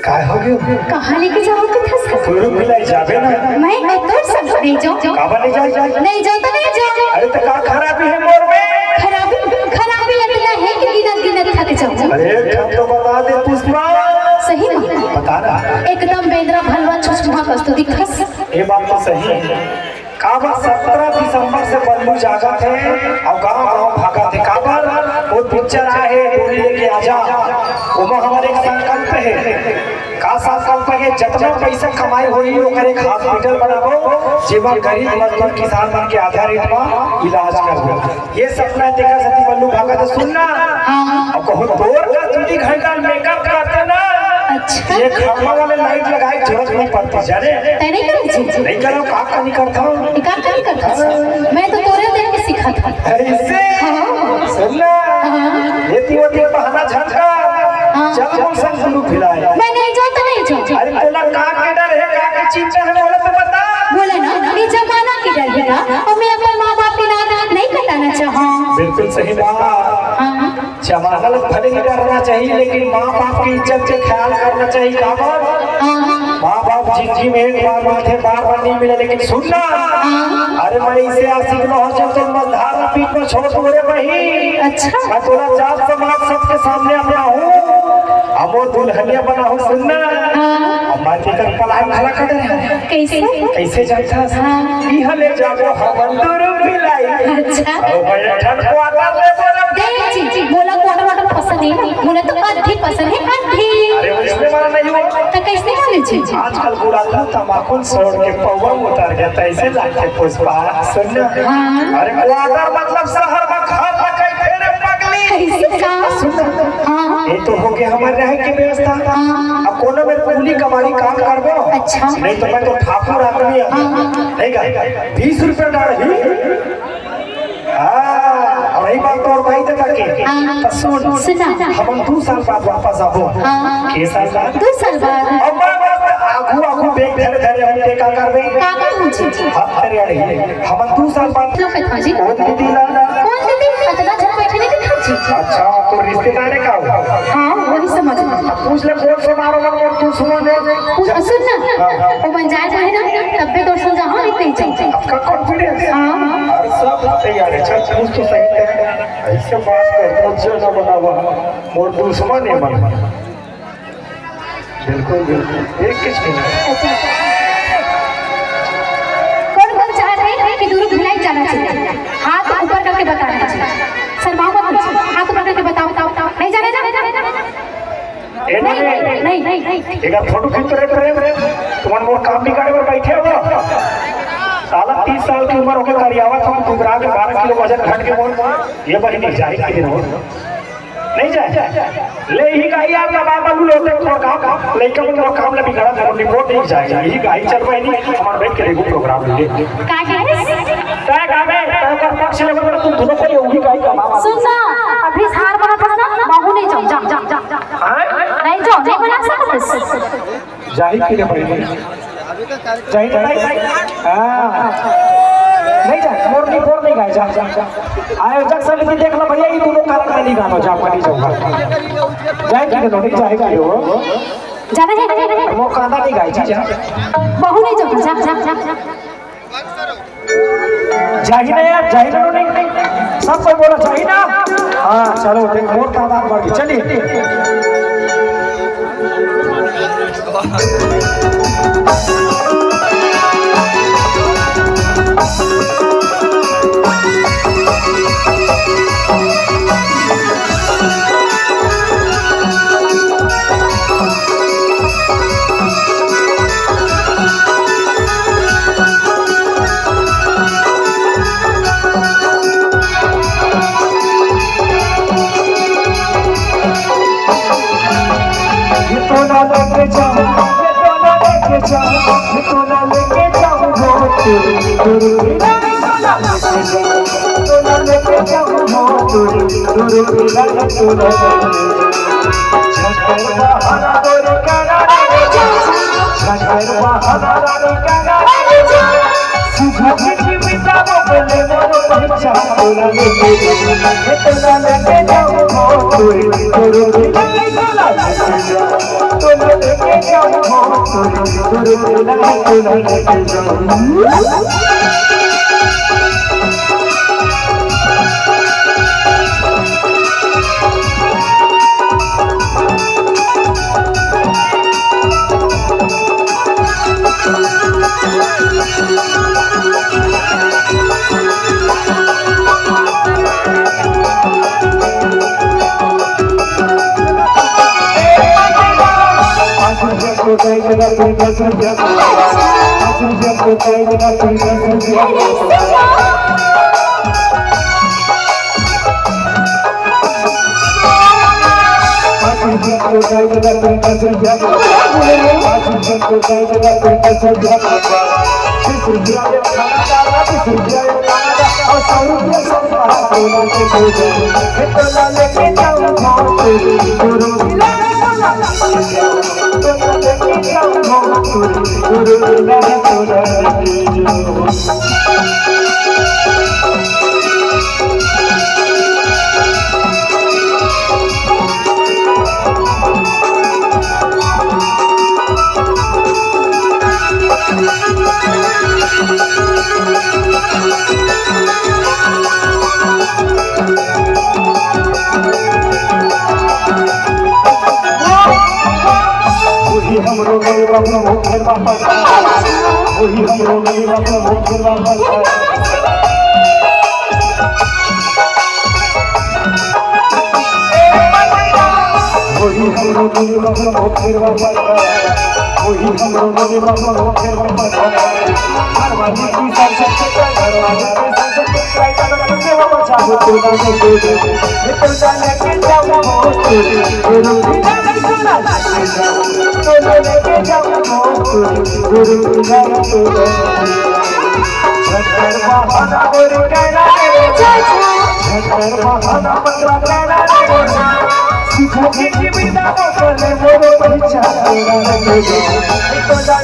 काय हो गयो कहाँ लेके जाओगे धस तोरो मिलाई जाबे ना मैं तो सब नहीं जाओ काबा नहीं जाए नहीं जाओ तो नहीं जाओ। अरे तो का खराबी है मोर में खराबी इतना है कि गिनत थक जाओ। अरे हम तो बता दे पुष्पा सही में बता ना एकदम बेंद्रा भलवा छुछुहा कस्तो दिखस। ये बात तो सही है। काबा 17 दिसंबर से बल्लू जागा थे और गांव भागा थे। काबा वो पिक्चर आए डोली लेके आजा वो हमारे एक संकल्प है। का संकल्प है जितना पैसा कमाई होई ओकर एक हॉस्पिटल बनाबो जेबा गरीब मजदूर किसान मन के आधा रेट में इलाज करबो। ये सपना देखा सती बल्लू भागा तो सुनना अब कहो तोर का 2 घंटा मेकअप करते ना अच्छा ये खामा वाले लाइट लगाई जरूरत नहीं पड़ती जाने तय नहीं करो नहीं करो का नहीं करता हूँ काम करता मैं तो तोरे देख के सीखा था ऐसे सुनना ये तीवती बहाना झटका चल कौन सा गुरु खिलाए मैं नहीं जाता नहीं जाता। अरे तोला का के डर है का के चिंता है बोले तो बता बोले ना ये जमाना की डर बेटा और मैं अपने माँ बाप की नाक नहीं कटाना चाहूँ। बिल्कुल सही बात। जमाना भले ही डरना चाहिए लेकिन माँ बाप की इज्जत से ख्याल करना चाहिए। काबा माँ बाप जिंदगी में एक बार मिलते बार नहीं मिले लेकिन सुनना अरे मैं इसे आशिक न हो जब तो मझधार पीठ में छोड़ दूंगे वही। अच्छा मैं थोड़ा जात समाज सबके सामने अपना हूँ अमोर दुल्हनिया बना हूँ। सुनना अब माटी कर पलाई भला कर कैसे कैसे जाता यह ले जाओ हम दूर मिलाई। अच्छा और बैठन को आकर ले बोला जी बोला क्वार्टर वाटर पसंद है मुझे तो आधी पसंद है आधी। अरे इसमें मारा नहीं हुआ तो कैसे बोले जी आजकल बुरा था तमाकू छोड़ के पौवा उतर गया था ऐसे लाके पुष्पा। सुनना अरे क्वार्टर मतलब शहर में घर लगे तेरे पगली कैसे का सुनना ये तो हो गया हमारे रह की व्यवस्था। अब कोनो में कुली कमारी काम करबो अच्छा नहीं तो मैं तो ठाकुर आदमी नहीं का 20 रुपए डाल हां वही बात और भाई तक के तो सुन हम 2 साल बाद वापस आबो के साल बाद 2 साल बाद अब बस आगू बैग धरे धरे हम टेका करबे का मुझे हाथ करे रही हम 2 साल बाद लोग कहता जी कौन दीदी लाना कौन दीदी इतना जन बैठे नहीं दिखा जी। अच्छा तो रिश्तेदार का हुआ हां वही समझ पूछ ले कौन से मारो मन तू सुनो दे सुन ना वो बन जाए चाहे ना तब भी दोस्तों जहां नहीं चाहिए आपका कॉन्फिडेंस हां सब तैयार है। चल पूछ तो सही है ऐसे बात कर मुझे ना बनावा मोर दुश्मन है मन बिल्कुल बिल्कुल एक किस में कौन चाह रहे हैं कि दूर भिलाई जाना चाहिए हाथ ऊपर करके बताना चाहिए शर्माओ मत हाथ ऊपर करके बताओ नहीं जाने नहीं एक फोटो खींच रहे तुम्हारे मोर काम बिगाड़े पर बैठे हो साला 30 साल की उम्र होकर करियावा तुम दुबरा के 12 किलो वजन घट के मोर ये बड़ी नहीं जाए कि दिन हो नहीं जाए ले ही गाई आप का बाबा लोटे को काम लेके वो काम ले बिगड़ा घर रिपोर्ट नहीं जाएगा यही गाई चल पाई नहीं हमारे बैठ के देखो प्रोग्राम ले का गावे का पक्ष ले तुम दोनों को यही गाई का मामा सुन ना अभी हार बना था ना बाहु नहीं जाओ जा नहीं जाओ नहीं बना सकते जाहिर के लिए पड़ी जाहिर हां नहीं जा मोर नहीं गाय जा आयोजक समिति देख लो भैया ये दोनों कारण में नहीं गानो जा पानी जाऊंगा जाए कि नहीं जाए कि हो जाना है वो कांदा नहीं गाय जा बाहु नहीं जाओ जा जाही ना यार जाही ना नहीं सब कोई बोला जाही ना हां चलो देख मोर तादाद बढ़ गई चलिए गुरु नहीं तो लेके जाऊं। Kita